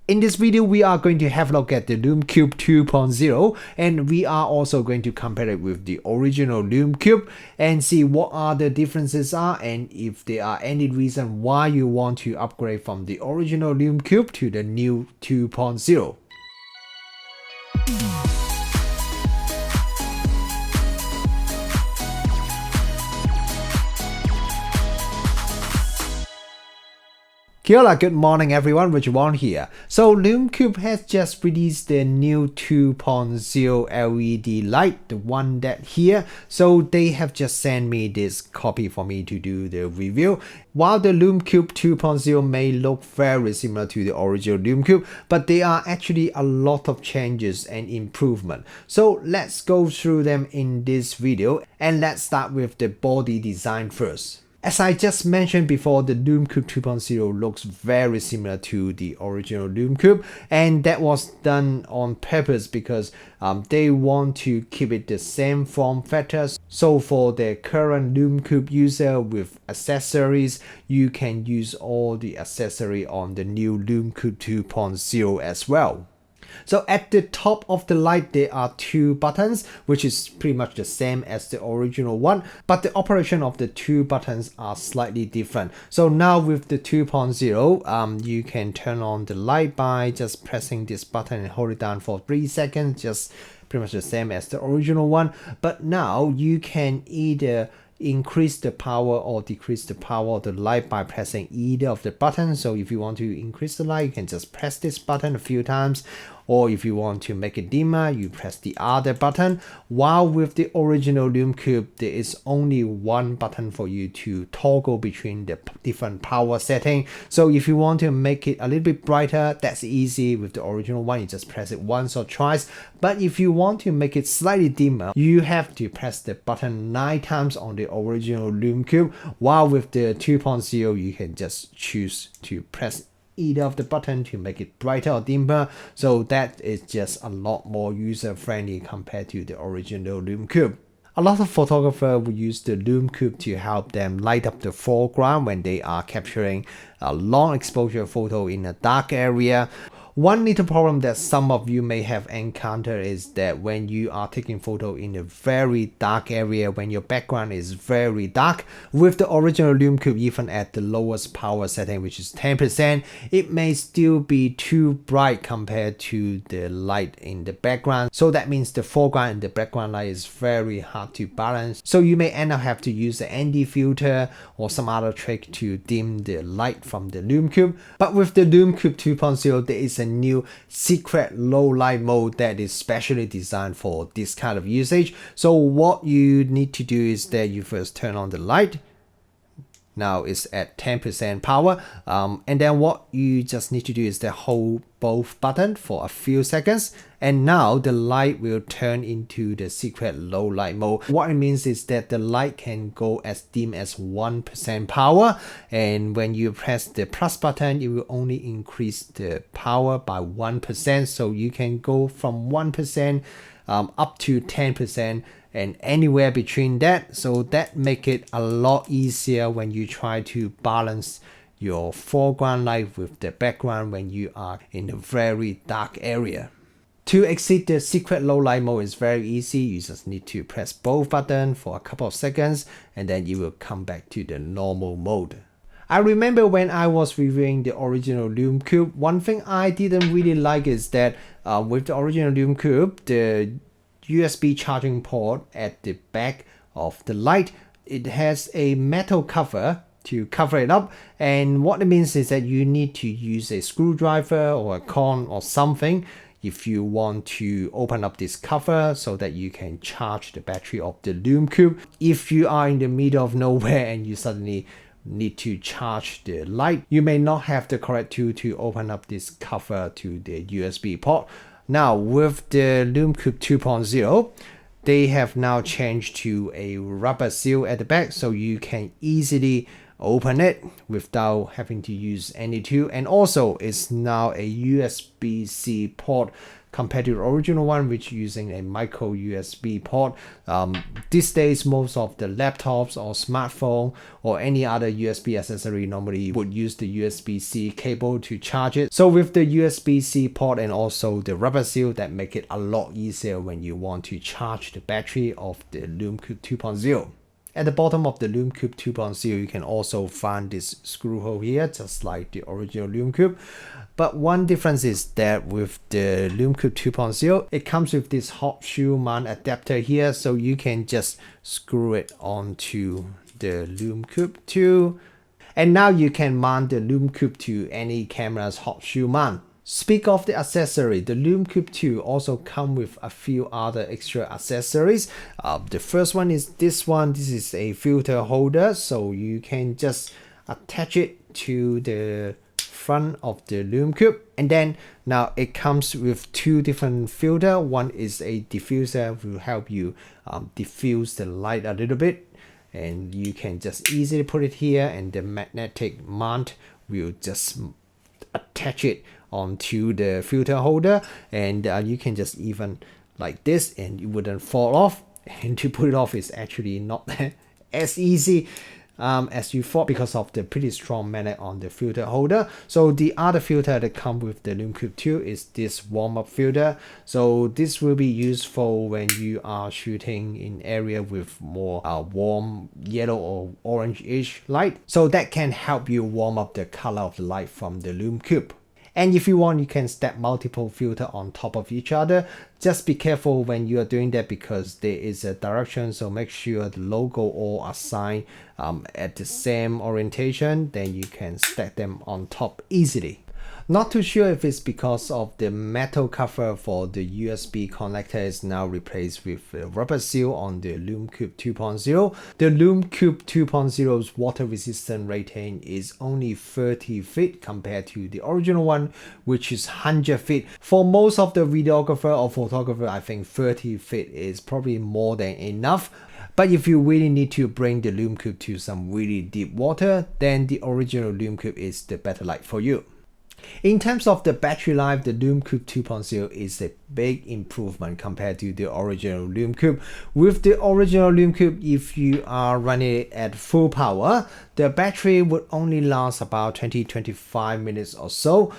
In this video, we are going to have a look at the LumeCube 2.0, and we are also going to compare it with the original LumeCube and see what are the differences are and if there are any reason why you want to upgrade from the original LumeCube to the new 2.0. Kia ora, good morning everyone, Richard here. So LumeCube has just released the new 2.0 LED light, the one that here. So they have just sent me this copy for me to do the review. While the LumeCube 2.0 may look very similar to the original LumeCube, but there are actually a lot of changes and improvement. So let's go through them in this video, and let's start with the body design first. As I just mentioned before, the LumeCube 2.0 looks very similar to the original LumeCube, and that was done on purpose because they want to keep it the same form factor. So for the current LumeCube user with accessories, you can use all the accessory on the new LumeCube 2.0 as well. So at the top of the light, there are two buttons, which is pretty much the same as the original one, but the operation of the two buttons are slightly different. So now with the 2.0, you can turn on the light by just pressing this button and hold it down for 3 seconds, just pretty much the same as the original one. But now you can either increase the power or decrease the power of the light by pressing either of the buttons. So if you want to increase the light, you can just press this button a few times, or if you want to make it dimmer, you press the other button. While with the original LumeCube, there is only one button for you to toggle between the different power setting. So if you want to make it a little bit brighter, that's easy. With the original one, you just press it once or twice. But if you want to make it slightly dimmer, you have to press the button 9 times on the original LumeCube. While with the 2.0, you can just choose to press either of the button to make it brighter or dimmer. So that is just a lot more user friendly compared to the original LumeCube. A lot of photographers will use the LumeCube to help them light up the foreground when they are capturing a long exposure photo in a dark area. One little problem that some of you may have encountered is that when you are taking photo in a very dark area, when your background is very dark, with the original LumeCube, even at the lowest power setting, which is 10%, it may still be too bright compared to the light in the background. So that means the foreground and the background light is very hard to balance. So you may end up have to use the ND filter or some other trick to dim the light from the LumeCube. But with the LumeCube 2.0, there is a new secret low light mode that is specially designed for this kind of usage. So what you need to do is that you first turn on the light. Now it's at 10% power, and then what you just need to do is to hold both buttons for a few seconds, and now the light will turn into the secret low light mode. What it means is that the light can go as dim as 1% power, and when you press the plus button, it will only increase the power by 1%. So you can go from 1% up to 10%. And anywhere between that. So that make it a lot easier when you try to balance your foreground light with the background when you are in a very dark area. To exit the secret low light mode is very easy. You just need to press both buttons for a couple of seconds, and then you will come back to the normal mode. I remember when I was reviewing the original LumeCube, one thing I didn't really like is that with the original LumeCube, the USB charging port at the back of the light, it has a metal cover to cover it up, and what it means is that you need to use a screwdriver or a cone or something if you want to open up this cover so that you can charge the battery of the LumeCube. If you are in the middle of nowhere and you suddenly need to charge the light, you may not have the correct tool to open up this cover to the USB port. Now with the LumeCube 2.0, they have now changed to a rubber seal at the back, so you can easily open it without having to use any tool. And also it's now a USB-C port compared to the original one, which using a micro USB port. These days, most of the laptops or smartphone or any other USB accessory normally would use the USB-C cable to charge it. So with the USB-C port and also the rubber seal, that make it a lot easier when you want to charge the battery of the LumeCube 2.0. At the bottom of the LumeCube 2.0, you can also find this screw hole here, just like the original LumeCube. But one difference is that with the LumeCube 2.0, it comes with this hot shoe mount adapter here, so you can just screw it onto the LumeCube 2. And now you can mount the LumeCube to any camera's hot shoe mount. Speak of the accessory, the LumeCube 2 also come with a few other extra accessories. The first one is this one. This is a filter holder, so you can just attach it to the front of the LumeCube. And then now it comes with two different filters. One is a diffuser, will help you diffuse the light a little bit. And you can just easily put it here, and the magnetic mount will just attach it onto the filter holder, and you can just even like this and it wouldn't fall off. And to put it off is actually not as easy as you thought, because of the pretty strong magnet on the filter holder. So the other filter that comes with the LumeCube 2 is this warm-up filter. So this will be useful when you are shooting in area with more warm yellow or orange-ish light. So that can help you warm up the color of the light from the LumeCube. And if you want, you can stack multiple filters on top of each other. Just be careful when you are doing that, because there is a direction, so make sure the logo all assigned at the same orientation, then you can stack them on top easily. Not too sure if it's because of the metal cover for the USB connector is now replaced with a rubber seal on the LumeCube 2.0. The LumeCube 2.0's water resistance rating is only 30 feet compared to the original one, which is 100 feet. For most of the videographer or photographer, I think 30 feet is probably more than enough. But if you really need to bring the LumeCube to some really deep water, then the original LumeCube is the better light for you. In terms of the battery life, the LumeCube 2.0 is a big improvement compared to the original LumeCube. With the original LumeCube, if you are running it at full power, the battery would only last about 20-25 minutes or so.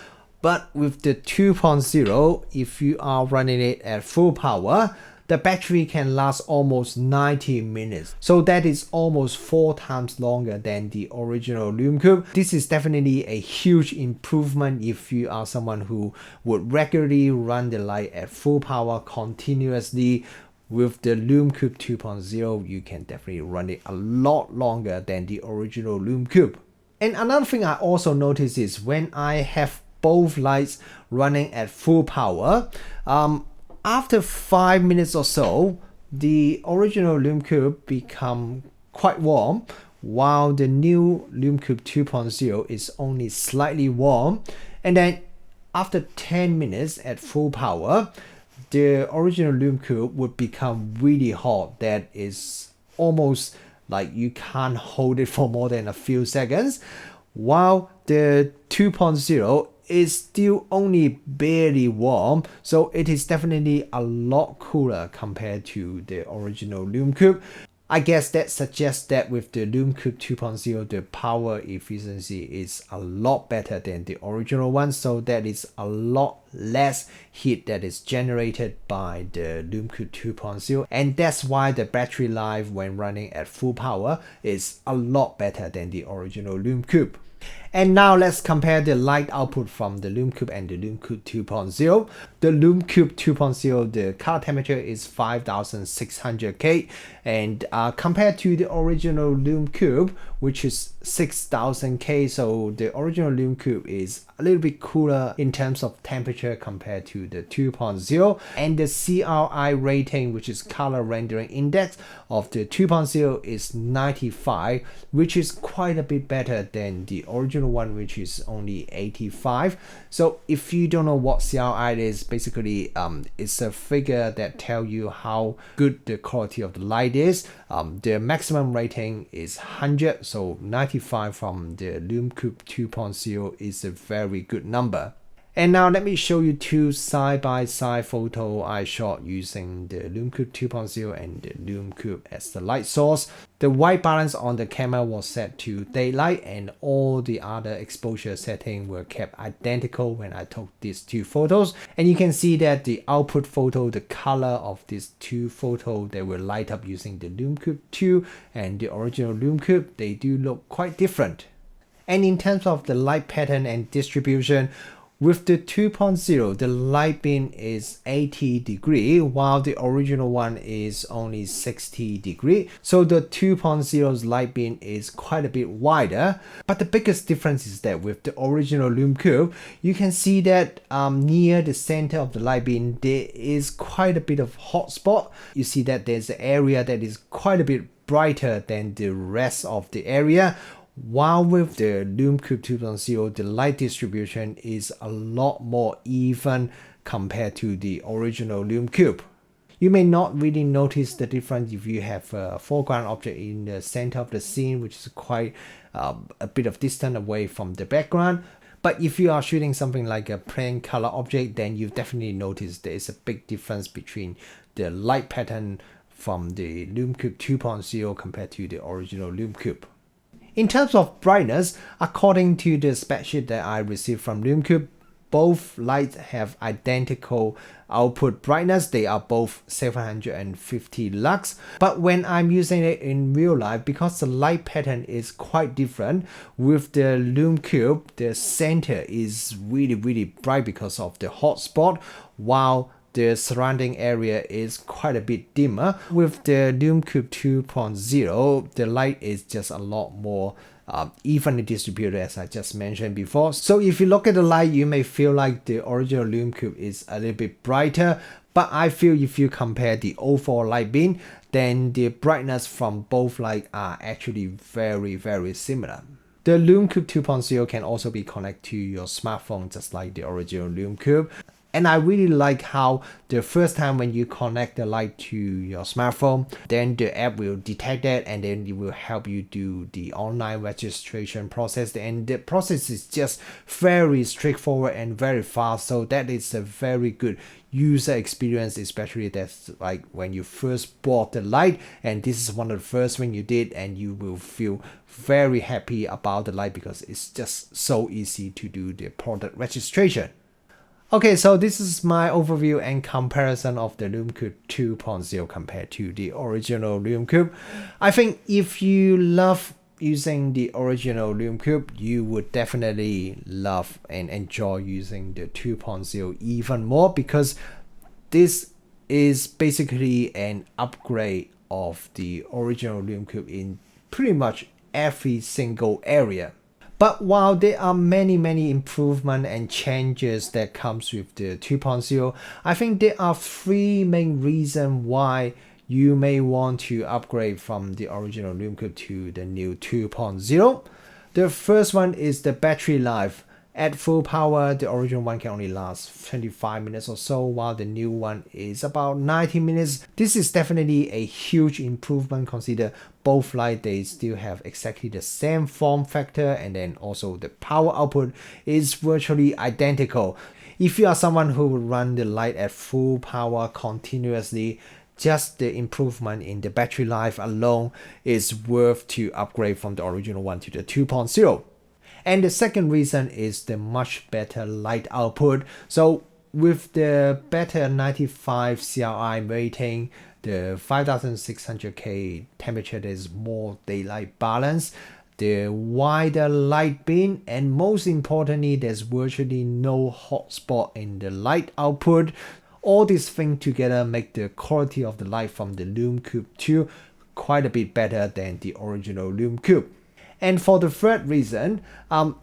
But with the 2.0, if you are running it at full power, the battery can last almost 90 minutes. So that is almost 4 times longer than the original LumeCube. This is definitely a huge improvement if you are someone who would regularly run the light at full power continuously. With the LumeCube 2.0, you can definitely run it a lot longer than the original LumeCube. And another thing I also noticed is when I have both lights running at full power, after 5 minutes or so, the original LumeCube become quite warm, while the new LumeCube 2.0 is only slightly warm. And then after 10 minutes at full power, the original LumeCube would become really hot. That is almost like you can't hold it for more than a few seconds, while the 2.0 is still only barely warm. So it is definitely a lot cooler compared to the original LumeCube. I guess that suggests that with the LumeCube 2.0, the power efficiency is a lot better than the original one, so that is a lot less heat that is generated by the LumeCube 2.0, and that's why the battery life when running at full power is a lot better than the original LumeCube. And now let's compare the light output from the LumeCube and the LumeCube 2.0. The LumeCube 2.0, the color temperature is 5600 K, and compared to the original LumeCube, which is 6000 K, so the original LumeCube is a little bit cooler in terms of temperature compared to the 2.0. And the CRI rating, which is color rendering index of the 2.0, is 95, which is quite a bit better than the original one, which is only 85. So if you don't know what CRI is, basically it's a figure that tells you how good the quality of the light is. The maximum rating is 100, so 95 from the LumeCube 2.0 is a very good number. And now let me show you two side-by-side photo I shot using the LumeCube 2.0 and the LumeCube as the light source. The white balance on the camera was set to daylight and all the other exposure settings were kept identical when I took these two photos. And you can see that the output photo, the color of these two photos, they will light up using the LumeCube 2 and the original LumeCube. They do look quite different. And in terms of the light pattern and distribution, with the 2.0, the light beam is 80 degree, while the original one is only 60 degree. So the 2.0's light beam is quite a bit wider. But the biggest difference is that with the original LumeCube, you can see that near the center of the light beam, there is quite a bit of hot spot. You see that there's an area that is quite a bit brighter than the rest of the area. While with the LumeCube 2.0, the light distribution is a lot more even compared to the original LumeCube. You may not really notice the difference if you have a foreground object in the center of the scene, which is quite a bit of distance away from the background. But if you are shooting something like a plain color object, then you definitely notice there is a big difference between the light pattern from the LumeCube 2.0 compared to the original LumeCube. In terms of brightness, according to the spec sheet that I received from LumeCube, both lights have identical output brightness. They are both 750 lux. But when I'm using it in real life, because the light pattern is quite different, with the LumeCube, the center is really bright because of the hot spot, while the surrounding area is quite a bit dimmer. With the LumeCube 2.0, the light is just a lot more evenly distributed, as I just mentioned before. So if you look at the light, you may feel like the original LumeCube is a little bit brighter, but I feel if you compare the overall light beam, then the brightness from both lights are actually very similar. The LumeCube 2.0 can also be connected to your smartphone just like the original LumeCube. And I really like how the first time when you connect the light to your smartphone, then the app will detect that and then it will help you do the online registration process. And the process is just very straightforward and very fast. So that is a very good user experience, especially that's like when you first bought the light and this is one of the first things you did, and you will feel very happy about the light because it's just so easy to do the product registration. Okay, so this is my overview and comparison of the LumeCube 2.0 compared to the original LumeCube. I think if you love using the original LumeCube, you would definitely love and enjoy using the 2.0 even more, because this is basically an upgrade of the original LumeCube in pretty much every single area. But while there are many improvements and changes that comes with the 2.0, I think there are three main reasons why you may want to upgrade from the original LumeCube to the new 2.0. The first one is the battery life. At full power, the original one can only last 25 minutes or so, while the new one is about 90 minutes. This is definitely a huge improvement, consider both lights, they still have exactly the same form factor, and then also the power output is virtually identical. If you are someone who would run the light at full power continuously, just the improvement in the battery life alone is worth to upgrade from the original one to the 2.0. And the second reason is the much better light output. So with the better 95 CRI rating, the 5600K temperature, there's more daylight balance, the wider light beam, and most importantly, there's virtually no hot spot in the light output. All these things together make the quality of the light from the LumeCube 2 quite a bit better than the original LumeCube. And for the third reason,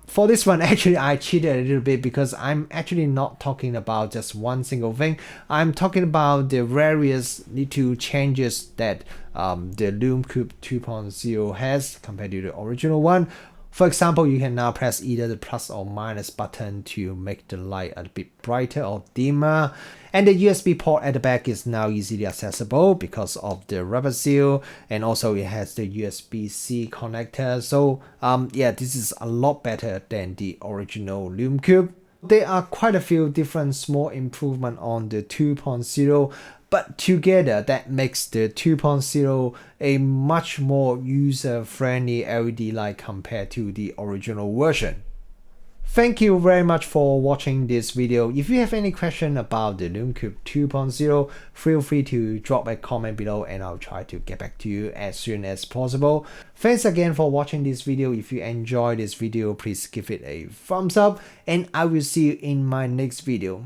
for this one, actually I cheated a little bit because I'm actually not talking about just one single thing. I'm talking about the various little changes that the LumeCube 2.0 has compared to the original one. For example, you can now press either the plus or minus button to make the light a bit brighter or dimmer. And the USB port at the back is now easily accessible because of the rubber seal, and also it has the USB-C connector. So yeah, this is a lot better than the original LumeCube. There are quite a few different small improvements on the 2.0, but together that makes the 2.0 a much more user-friendly LED light compared to the original version. Thank you very much for watching this video. If you have any question about the LumeCube 2.0, feel free to drop a comment below and I'll try to get back to you as soon as possible. Thanks again for watching this video. If you enjoyed this video, please give it a thumbs up and I will see you in my next video.